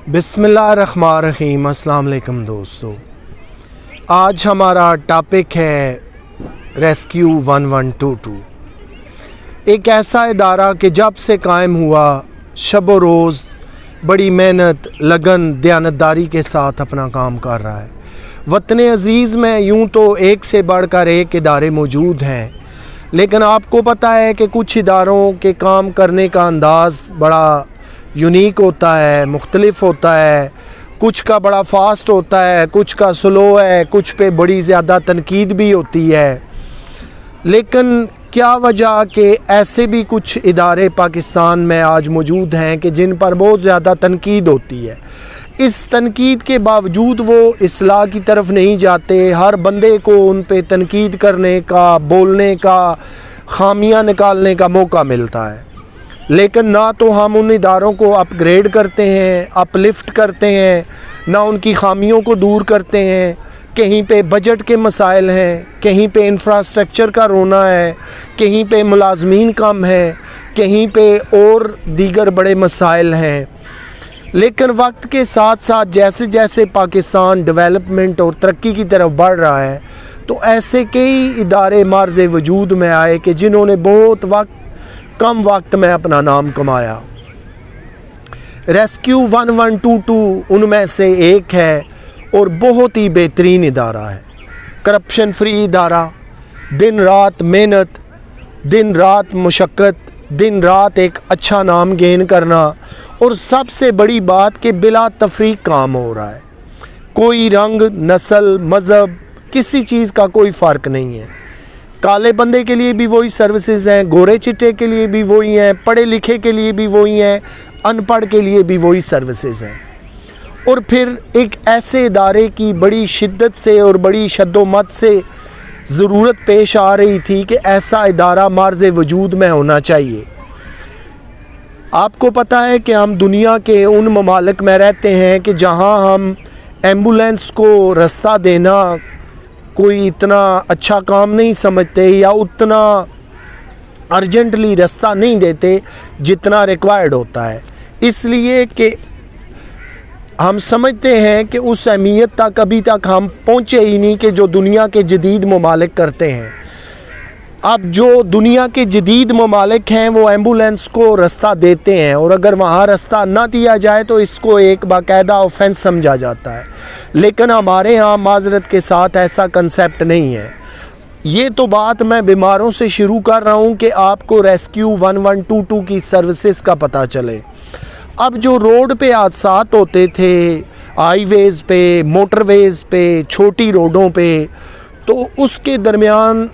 बिस्मिल्लाहिर्रहमानिर्रहीम। अस्सलाम वालेकुम दोस्तों, आज हमारा टॉपिक है रेस्क्यू 1122। एक ऐसा इदारा कि जब से कायम हुआ शब व रोज़ बड़ी मेहनत, लगन, दयानतदारी के साथ अपना काम कर रहा है। वतन अज़ीज़ में यूँ तो एक से बढ़कर एक इदारे मौजूद हैं, लेकिन आपको पता है कि कुछ इदारों के काम करने का अंदाज़ बड़ा यूनिक होता है, मुख्तलिफ होता है। कुछ का बड़ा फास्ट होता है, कुछ का स्लो है, कुछ पे बड़ी ज़्यादा तनकीद भी होती है। लेकिन क्या वजह कि ऐसे भी कुछ इदारे पाकिस्तान में आज मौजूद हैं कि जिन पर बहुत ज़्यादा तनकीद होती है। इस तनकीद के बावजूद वो इस्लाह की तरफ नहीं जाते। हर बंदे को उन पे तनकीद करने का, बोलने का, खामियां निकालने का मौका मिलता है, लेकिन ना तो हम उन इदारों को अपग्रेड करते हैं, अपलिफ्ट करते हैं, ना उनकी खामियों को दूर करते हैं। कहीं पे बजट के मसाइल हैं, कहीं पे इंफ्रास्ट्रक्चर का रोना है, कहीं पे मुलाजमीन कम है, कहीं पे और दीगर बड़े मसाइल हैं। लेकिन वक्त के साथ साथ जैसे जैसे पाकिस्तान डेवलपमेंट और तरक्की की तरफ बढ़ रहा है, तो ऐसे कई इदारे मार्ज़े वजूद में आए कि जिन्होंने बहुत कम वक्त में अपना नाम कमाया। रेस्क्यू 1122 उनमें से एक है और बहुत ही बेहतरीन इदारा है। करप्शन फ्री इदारा, दिन रात मेहनत, दिन रात मुशक्क़त, दिन रात एक अच्छा नाम गेन करना, और सबसे बड़ी बात कि बिला तफरीक काम हो रहा है। कोई रंग, नस्ल, मज़हब, किसी चीज़ का कोई फ़र्क नहीं है। काले बंदे के लिए भी वही सर्विसेज हैं, गोरे चिट्टे के लिए भी वही हैं, पढ़े लिखे के लिए भी वही हैं, अनपढ़ के लिए भी वही सर्विसेज हैं। और फिर एक ऐसे इदारे की बड़ी शिद्दत से और बड़ी शद्दोमत से ज़रूरत पेश आ रही थी कि ऐसा इदारा मार्ज़े वजूद में होना चाहिए। आपको पता है कि हम दुनिया के उन ममालिक में रहते हैं कि जहाँ हम एम्बुलेंस को रास्ता देना कोई इतना अच्छा काम नहीं समझते, या उतना अर्जेंटली रास्ता नहीं देते जितना रिक्वायर्ड होता है, इसलिए कि हम समझते हैं कि उस अहमियत तक अभी तक हम पहुँचे ही नहीं कि जो दुनिया के जदीद ममालिक करते हैं। अब जो दुनिया के जदीद ममालिक हैं वो एम्बुलेंस को रास्ता देते हैं, और अगर वहाँ रास्ता ना दिया जाए तो इसको एक बाकायदा ऑफेंस समझा जाता है। लेकिन हमारे यहाँ माजरत के साथ ऐसा कंसेप्ट नहीं है। ये तो बात मैं बीमारों से शुरू कर रहा हूँ कि आपको रेस्क्यू 1122 की सर्विसेज का पता चले। अब जो रोड पे हादसात होते थे, हाईवेज़ पे, मोटरवेज़ पे, छोटी रोडों पे, तो उसके दरमियान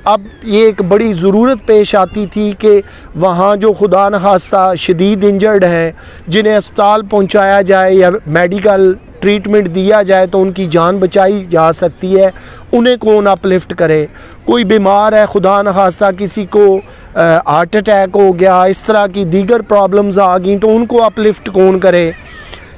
अब ये एक बड़ी ज़रूरत पेश आती थी कि वहाँ जो खुदा न खास्ता शदीद इंजर्ड हैं, जिन्हें अस्पताल पहुँचाया जाए या मेडिकल ट्रीटमेंट दिया जाए तो उनकी जान बचाई जा सकती है, उन्हें कौन अपलिफ्ट करे। कोई बीमार है, खुदा न खास्ता किसी को हार्ट अटैक हो गया, इस तरह की दीगर प्रॉब्लम्स आ गई, तो उनको अपलिफ्ट कौन करे।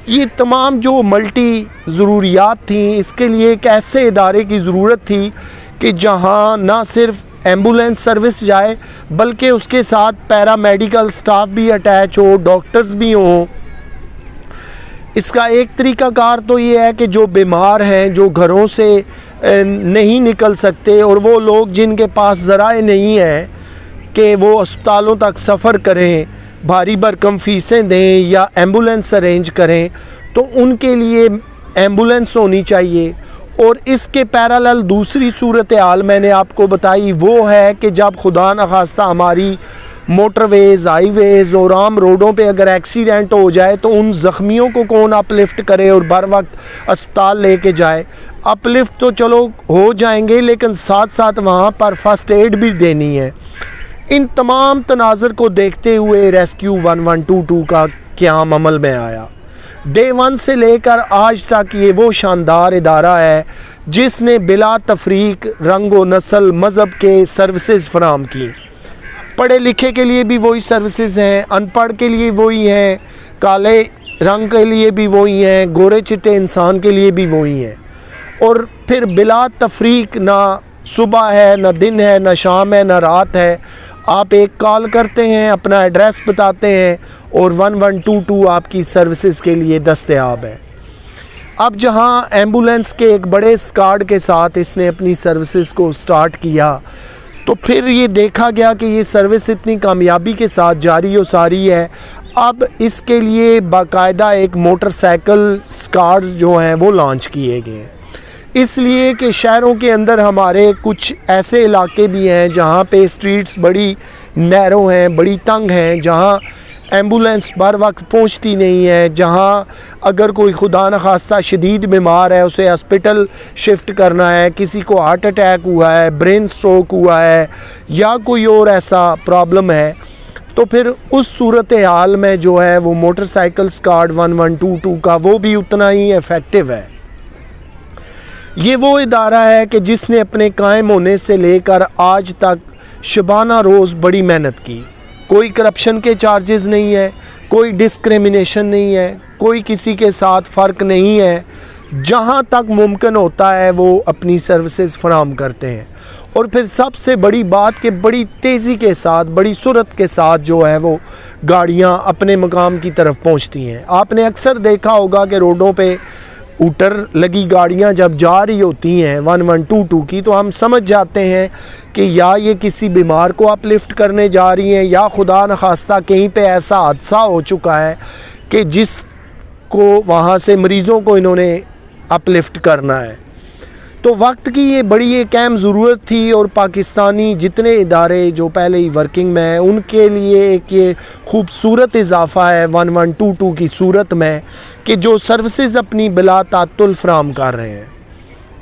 ये तमाम जो मल्टी ज़रूरियात थी, इसके लिए एक ऐसे इदारे की ज़रूरत थी कि जहाँ ना सिर्फ एम्बुलेंस सर्विस जाए बल्कि उसके साथ पैरामेडिकल स्टाफ भी अटैच हो, डॉक्टर्स भी हों। इसका एक तरीक़ाकार तो ये है कि जो बीमार हैं, जो घरों से नहीं निकल सकते, और वो लोग जिनके पास ज़राए नहीं है कि वो अस्पतालों तक सफ़र करें, भारी भरकम फ़ीसें दें या एम्बुलेंस अरेंज करें, तो उनके लिए एम्बुलेंस होनी चाहिए। और इसके पैरेलल दूसरी सूरत हाल मैंने आपको बताई, वो है कि जब खुदा न खास्ता हमारी मोटरवेज़, हाईवेज़ और आम रोडों पे अगर एक्सीडेंट हो जाए तो उन ज़ख्मियों को कौन अपलिफ्ट करे और बर वक्त अस्पताल लेके जाए। अपलिफ्ट तो चलो हो जाएंगे, लेकिन साथ साथ वहाँ पर फ़र्स्ट एड भी देनी है। इन तमाम तनाज़र को देखते हुए रेस्क्यू 1122 का क़याम अमल में आया। डे 1 से लेकर आज तक ये वो शानदार इदारा है जिसने बिला तफरीक रंग व नस्ल, मज़हब के सर्विसेज फराम की। पढ़े लिखे के लिए भी वही सर्विसेज हैं, अनपढ़ के लिए वही हैं, काले रंग के लिए भी वही हैं, गोरे चिट्टे इंसान के लिए भी वही हैं। और फिर बिला तफरीक, ना सुबह है, ना दिन है, ना शाम है, ना रात है। आप एक कॉल करते हैं, अपना एड्रेस बताते हैं और 1122 आपकी सर्विसेज के लिए दस्तयाब है। अब जहां एम्बुलेंस के एक बड़े स्क्वाड के साथ इसने अपनी सर्विसेज को स्टार्ट किया, तो फिर ये देखा गया कि ये सर्विस इतनी कामयाबी के साथ जारी व सारी है। अब इसके लिए बाकायदा एक मोटरसाइकिल स्क्वाड्स जो हैं वो लॉन्च किए गए हैं, इसलिए कि शहरों के अंदर हमारे कुछ ऐसे इलाके भी हैं जहाँ पे स्ट्रीट्स बड़ी नैरो हैं, बड़ी तंग हैं, जहाँ एम्बुलेंस बर वक्त पहुँचती नहीं है, जहाँ अगर कोई खुदा न खास्ता शदीद बीमार है, उसे हॉस्पिटल शिफ्ट करना है, किसी को हार्ट अटैक हुआ है, ब्रेन स्ट्रोक हुआ है या कोई और ऐसा प्रॉब्लम है, तो फिर उस सूरत हाल में जो है वो मोटरसाइकिल स्क्वाड 1122 का वो भी उतना ही इफ़ेक्टिव है। ये वो इदारा है कि जिसने अपने कायम होने से लेकर आज तक शबाना रोज़ बड़ी मेहनत की। कोई करप्शन के चार्जेस नहीं है, कोई डिस्क्रिमिनेशन नहीं है, कोई किसी के साथ फ़र्क नहीं है। जहाँ तक मुमकिन होता है वो अपनी सर्विसेज फराहम करते हैं। और फिर सबसे बड़ी बात कि बड़ी तेज़ी के साथ, बड़ी सुरत के साथ जो है वो गाड़ियाँ अपने मकाम की तरफ पहुँचती हैं। आपने अक्सर देखा होगा कि रोडों पे ऊटर लगी गाड़ियां जब जा रही होती हैं 1122 की, तो हम समझ जाते हैं कि या ये किसी बीमार को अपलिफ्ट करने जा रही हैं या खुदा न खास्ता कहीं पे ऐसा हादसा हो चुका है कि जिसको वहाँ से मरीज़ों को इन्होंने अपलिफ्ट करना है। तो वक्त की ये बड़ी एक अहम ज़रूरत थी और पाकिस्तानी जितने इदारे जो पहले ही वर्किंग में हैं उनके लिए एक ये खूबसूरत इजाफ़ा है 1122 की सूरत में कि जो सर्विसेज अपनी बिला तात्तुल फराहम कर रहे हैं,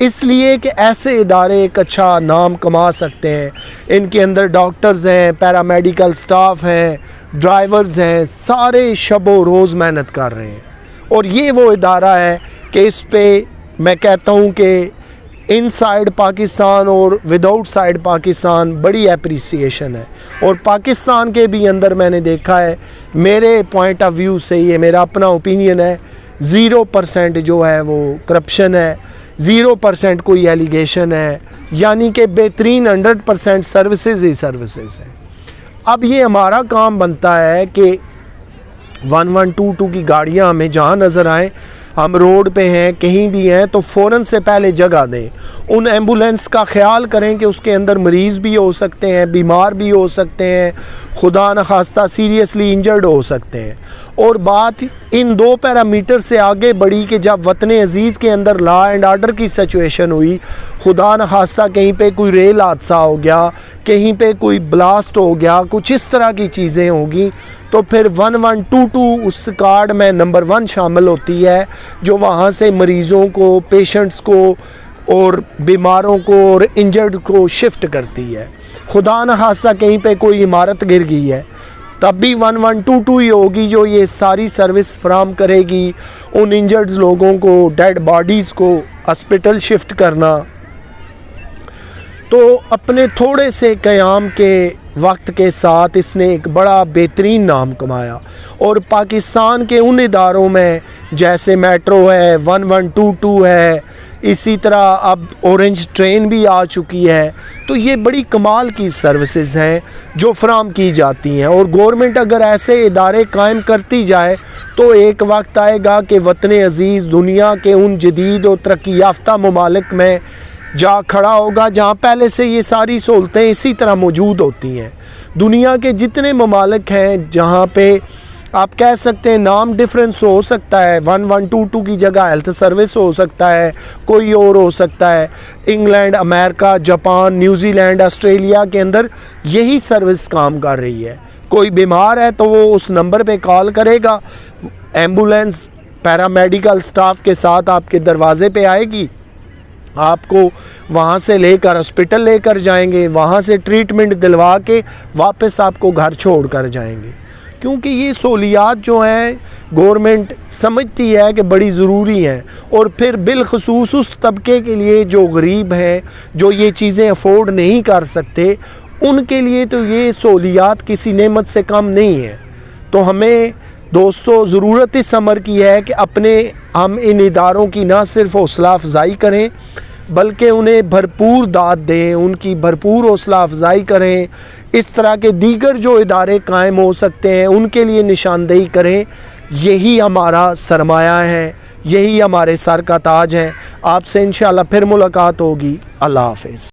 इसलिए कि ऐसे इदारे एक अच्छा नाम कमा सकते हैं। इनके अंदर डॉक्टर्स हैं, पैरामेडिकल स्टाफ हैं, ड्राइवर्स हैं, सारे शबो रोज़ मेहनत कर रहे हैं। और ये वो इदारा है कि इस पे मैं कहता हूँ कि इनसाइड पाकिस्तान और विदाउट साइड पाकिस्तान बड़ी एप्रिसिएशन है। और पाकिस्तान के भी अंदर मैंने देखा है, मेरे पॉइंट ऑफ व्यू से ये मेरा अपना ओपिनियन है, 0% जो है वो करप्शन है, 0% कोई एलिगेशन है, यानी कि बेहतरीन 100% सर्विसेज ही सर्विसेज हैं। अब ये हमारा काम बनता है कि 1122 की गाड़ियाँ हमें जहाँ नज़र आएँ, हम रोड पे हैं, कहीं भी हैं, तो फ़ौरन से पहले जगह दें। उन एम्बुलेंस का ख़्याल करें कि उसके अंदर मरीज़ भी हो सकते हैं, बीमार भी हो सकते हैं, खुदा न खास्ता सीरियसली इंजर्ड हो सकते हैं। और बात इन 2 पैरामीटर से आगे बढ़ी कि जब वतन अज़ीज़ के अंदर लॉ एंड आर्डर की सिचुएशन हुई, खुदा न खास्ता कहीं पे कोई रेल हादसा हो गया, कहीं पे कोई ब्लास्ट हो गया, कुछ इस तरह की चीज़ें होगी, तो फिर 1122 उस कार्ड में नंबर 1 शामिल होती है, जो वहाँ से मरीज़ों को, पेशेंट्स को और बीमारों को और इंजर्ड को शिफ्ट करती है। खुदा न खास्ता कहीं पे कोई इमारत गिर गई है, तब भी 1122 ही होगी जो ये सारी सर्विस फराहम करेगी, उन इंजर्ड लोगों को, डेड बॉडीज़ को हॉस्पिटल शिफ्ट करना। तो अपने थोड़े से क़याम के वक्त के साथ इसने एक बड़ा बेहतरीन नाम कमाया। और पाकिस्तान के उन इदारों में जैसे मेट्रो है, 1122 है, इसी तरह अब ऑरेंज ट्रेन भी आ चुकी है, तो ये बड़ी कमाल की सर्विसेज हैं जो फराहम की जाती हैं। और गवर्नमेंट अगर ऐसे इदारे कायम करती जाए तो एक वक्त आएगा कि वतन अज़ीज़ दुनिया के उन जदीद और तरक्की याफ्ता ममालिक में जा खड़ा होगा जहाँ पहले से ये सारी सहूलतें इसी तरह मौजूद होती हैं। दुनिया के जितने ममालिक हैं जहाँ पे आप कह सकते हैं नाम डिफरेंस हो सकता है, 1122 की जगह हेल्थ सर्विस हो सकता है, कोई और हो सकता है, England, America, Japan, New Zealand, Australia के अंदर यही सर्विस काम कर रही है। कोई बीमार है तो वो उस नंबर पे कॉल करेगा, एम्बुलेंस पैरामेडिकल स्टाफ के साथ आपके दरवाज़े पे आएगी, आपको वहाँ से लेकर हॉस्पिटल लेकर जाएंगे, वहाँ से ट्रीटमेंट दिलवा के वापस आपको घर छोड़ कर जाएंगे। क्योंकि ये सहूलियात जो हैं गवर्नमेंट समझती है कि बड़ी ज़रूरी हैं। और फिर बिलखसूस उस तबके के लिए जो गरीब हैं, जो ये चीज़ें अफोर्ड नहीं कर सकते, उनके लिए तो ये सहूलियात किसी नेमत से कम नहीं है। तो हमें दोस्तों ज़रूरत इस अमर की है कि हम इन इदारों की ना सिर्फ हौसला अफजाई करें बल्कि उन्हें भरपूर दाद दें, उनकी भरपूर हौसला अफजाई करें। इस तरह के दीगर जो इदारे कायम हो सकते हैं उनके लिए निशानदेही करें। यही हमारा सरमाया है, यही हमारे सर का ताज है। आपसे इंशाअल्लाह फिर मुलाकात होगी। अल्लाह हाफ़िज़।